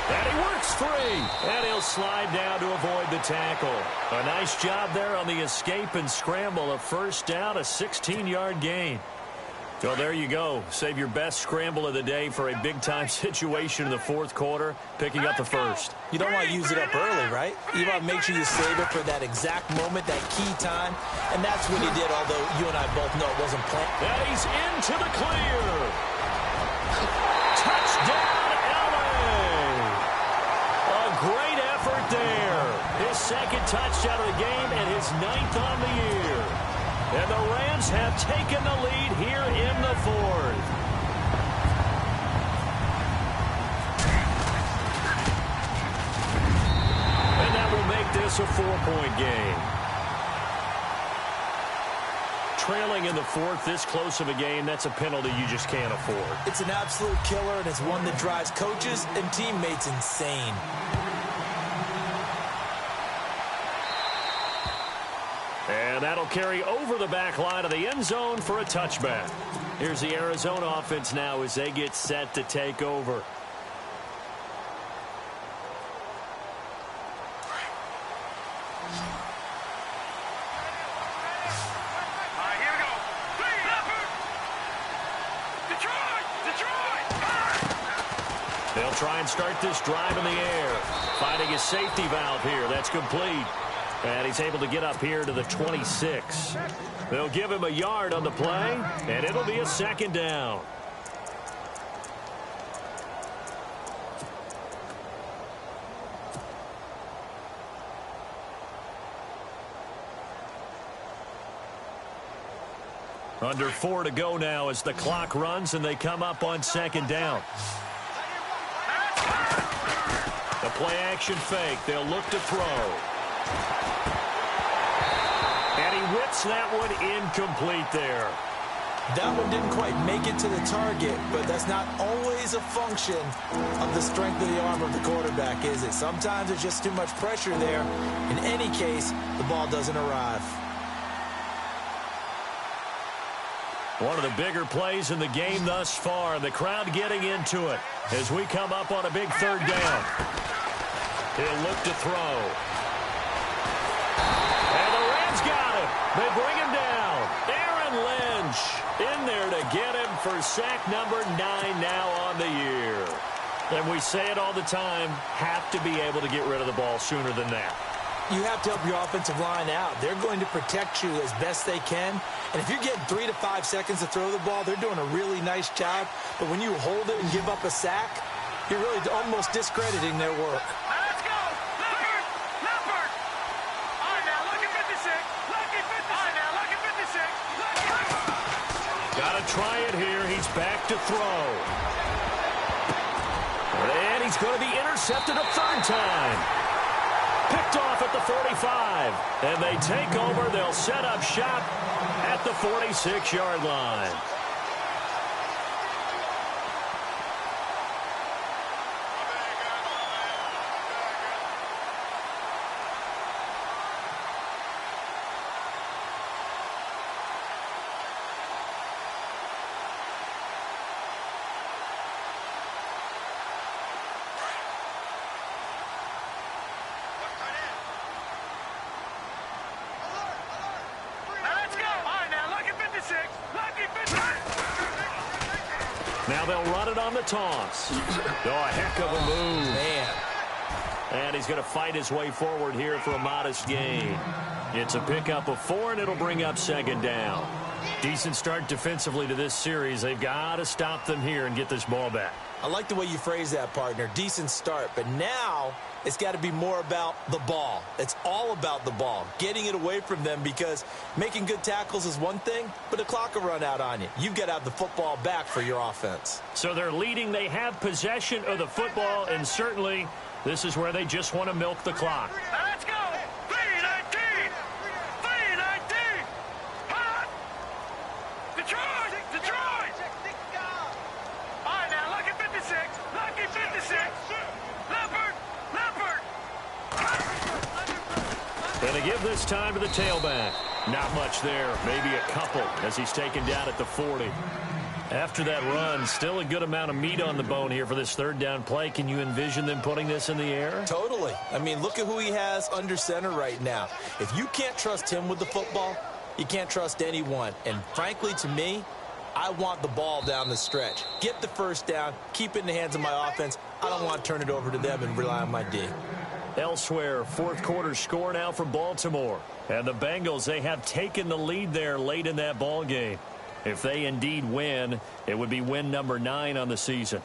And he works free. And he'll slide down to avoid the tackle. A nice job there on the escape and scramble. A 1st down, a 16-yard gain. So there you go. Save your best scramble of the day for a big-time situation in the 4th quarter, picking up the 1st. You don't want to use it up early, right? You want to make sure you save it for that exact moment, that key time. And that's what he did, although you and I both know it wasn't planned. And he's into the clear. Touchdown, LA. A great effort there. His 2nd touchdown of the game and his 9th on the year. And the Rams have taken the lead here in the 4th. And that will make this a 4-point game. Trailing in the 4th, this close of a game, that's a penalty you just can't afford. It's an absolute killer, and it's one that drives coaches and teammates insane. And that'll carry over the back line of the end zone for a touchback. Here's the Arizona offense now as they get set to take over. All right, here we go. Detroit! They'll try and start this drive in the air. Finding a safety valve here. That's complete. And he's able to get up here to the 26. They'll give him a yard on the play, and it'll be a 2nd down. Under 4 to go now as the clock runs and they come up on 2nd down. The play action fake. They'll look to throw. And he whips that one incomplete there. That one didn't quite make it to the target, but that's not always a function of the strength of the arm of the quarterback, is it? Sometimes there's just too much pressure there. In any case, the ball doesn't arrive. One of the bigger plays in the game thus far. The crowd getting into it as we come up on a big third down. He'll look to throw. And the Rams got him. They bring him down. Aaron Lynch in there to get him for sack number 9 now on the year. And we say it all the time, have to be able to get rid of the ball sooner than that. You have to help your offensive line out. They're going to protect you as best they can. And if you're getting 3 to 5 seconds to throw the ball, they're doing a really nice job. But when you hold it and give up a sack, you're really almost discrediting their work. Let's go! Leopard! Leopard! All right, now, look at 56. Lucky 56. All right, now, look at 56. Got to try it here. He's back to throw. And he's going to be intercepted a third time. Picked off at the 45. And they take over. They'll set up shop at the 46-yard line. Now they'll run it on the toss. Oh, a heck of a move. Man. And he's going to fight his way forward here for a modest gain. It's a pickup of 4, and it'll bring up second down. Decent start defensively to this series. They've got to stop them here and get this ball back. I like the way you phrase that, partner. Decent start. But now it's got to be more about the ball. It's all about the ball. Getting it away from them, because making good tackles is one thing, but the clock will run out on you. You've got to have the football back for your offense. So they're leading. They have possession of the football, and certainly this is where they just want to milk the clock. Let's go! 3-19! 3-19! Hot! Detroit! Detroit! All right, now, look at 56. Lucky 56. Leopard! Leopard! And they give this time to the tailback. Not much there. Maybe a couple as he's taken down at the 40. After that run, still a good amount of meat on the bone here for this third down play. Can you envision them putting this in the air? Totally. I mean, look at who he has under center right now. If you can't trust him with the football, you can't trust anyone. And frankly, to me, I want the ball down the stretch. Get the first down, keep it in the hands of my offense. I don't want to turn it over to them and rely on my D. Elsewhere, fourth quarter score now for Baltimore. And the Bengals, they have taken the lead there late in that ball game. If they indeed win, it would be win number 9 on the season.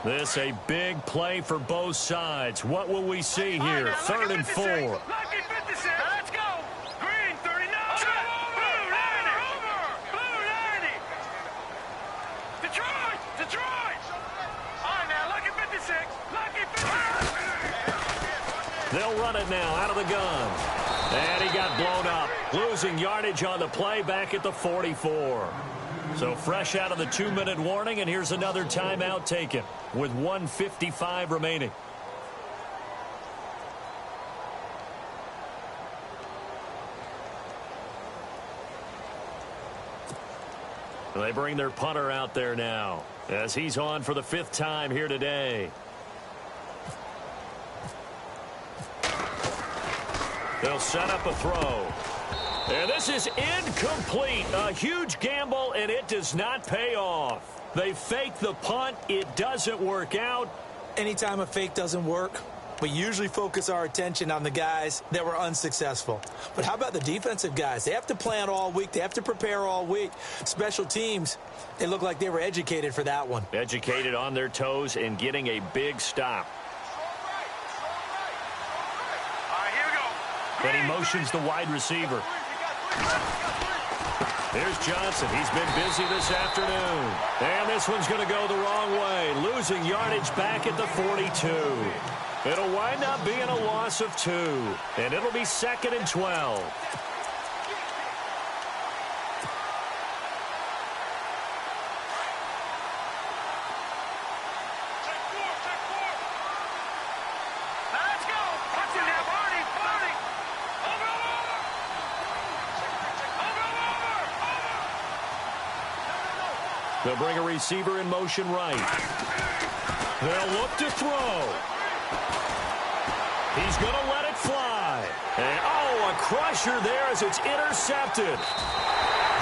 This a big play for both sides. What will we see here? Third and 4. Lucky 56. Let's go! Green 39. Blue 90. Blue 90. Detroit! Detroit! All right, now, look at 56. Lucky 56. They'll run it now out of the gun. And he got blown up. Losing yardage on the play back at the 44. So fresh out of the 2-minute warning, and here's another timeout taken with 1:55 remaining. They bring their punter out there now as he's on for the 5th time here today. They'll set up a throw. And this is incomplete. A huge gamble, and it does not pay off. They fake the punt. It doesn't work out. Anytime a fake doesn't work, we usually focus our attention on the guys that were unsuccessful. But how about the defensive guys? They have to plan all week. They have to prepare all week. Special teams, they look like they were educated for that one. Educated on their toes and getting a big stop. All right, here we go. And he motions the wide receiver. Here's Johnson. He's been busy this afternoon. And this one's going to go the wrong way. Losing yardage back at the 42. It'll wind up being a loss of 2. And it'll be 2nd and 12. They'll bring a receiver in motion right. They'll look to throw. He's going to let it fly. And, oh, a crusher there as it's intercepted.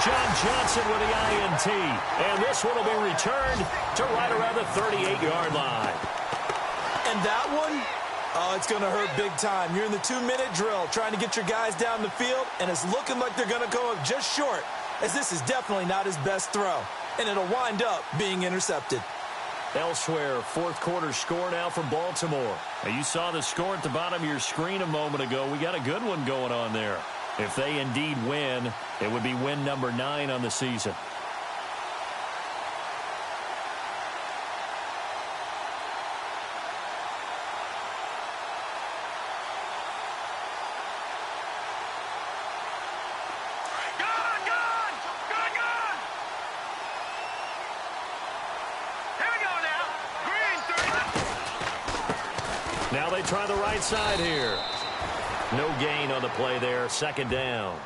John Johnson with the INT. And this one will be returned to right around the 38-yard line. And that one, oh, it's going to hurt big time. You're in the 2-minute drill trying to get your guys down the field, and it's looking like they're going to go up just short, as this is definitely not his best throw. And it'll wind up being intercepted. Elsewhere, fourth quarter score now from Baltimore. Now, you saw the score at the bottom of your screen a moment ago. We got a good one going on there. If they indeed win, it would be win number 9 on the season. Now they try the right side here. No gain on the play there, second down.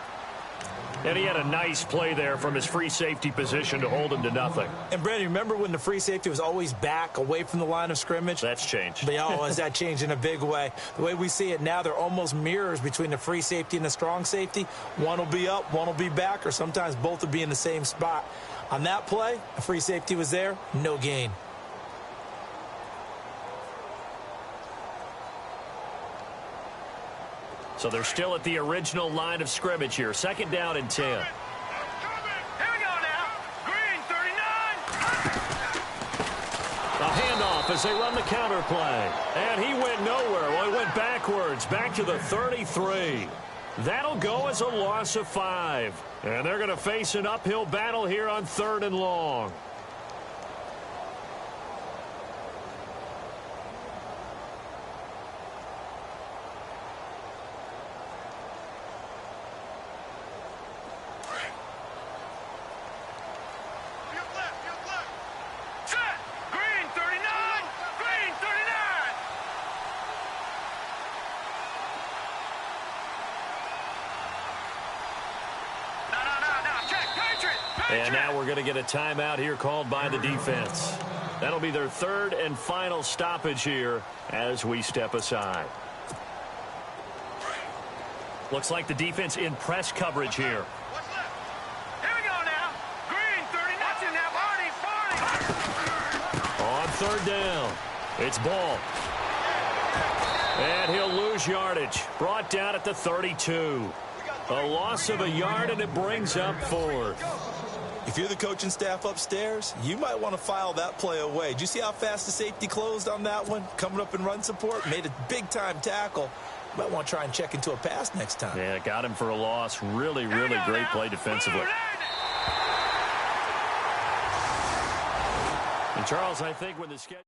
And he had a nice play there from his free safety position to hold him to nothing. And, Brandon, remember when the free safety was always back away from the line of scrimmage? That's changed. But, oh, has that changed in a big way? The way we see it now, they're almost mirrors between the free safety and the strong safety. One will be up, one will be back, or sometimes both will be in the same spot. On that play, the free safety was there, no gain. So they're still at the original line of scrimmage here. Second down and 10. Here we go now. Green 39. A handoff as they run the counter play. And he went nowhere. Well, he went backwards, back to the 33. That'll go as a loss of 5. And they're going to face an uphill battle here on 3rd and long. And now we're going to get a timeout here called by the defense. That'll be their 3rd and final stoppage here as we step aside. Looks like the defense in press coverage here. Here we go now. Green 39. Watch him now, Barney. On 3rd down, it's Ball. And he'll lose yardage. Brought down at the 32. A loss of a yard, and it brings up 4th. If you're the coaching staff upstairs, you might want to file that play away. Did you see how fast the safety closed on that one? Coming up in run support, made a big-time tackle. You might want to try and check into a pass next time. Yeah, got him for a loss. Really, really great play defensively. And, Charles, I think when the schedule...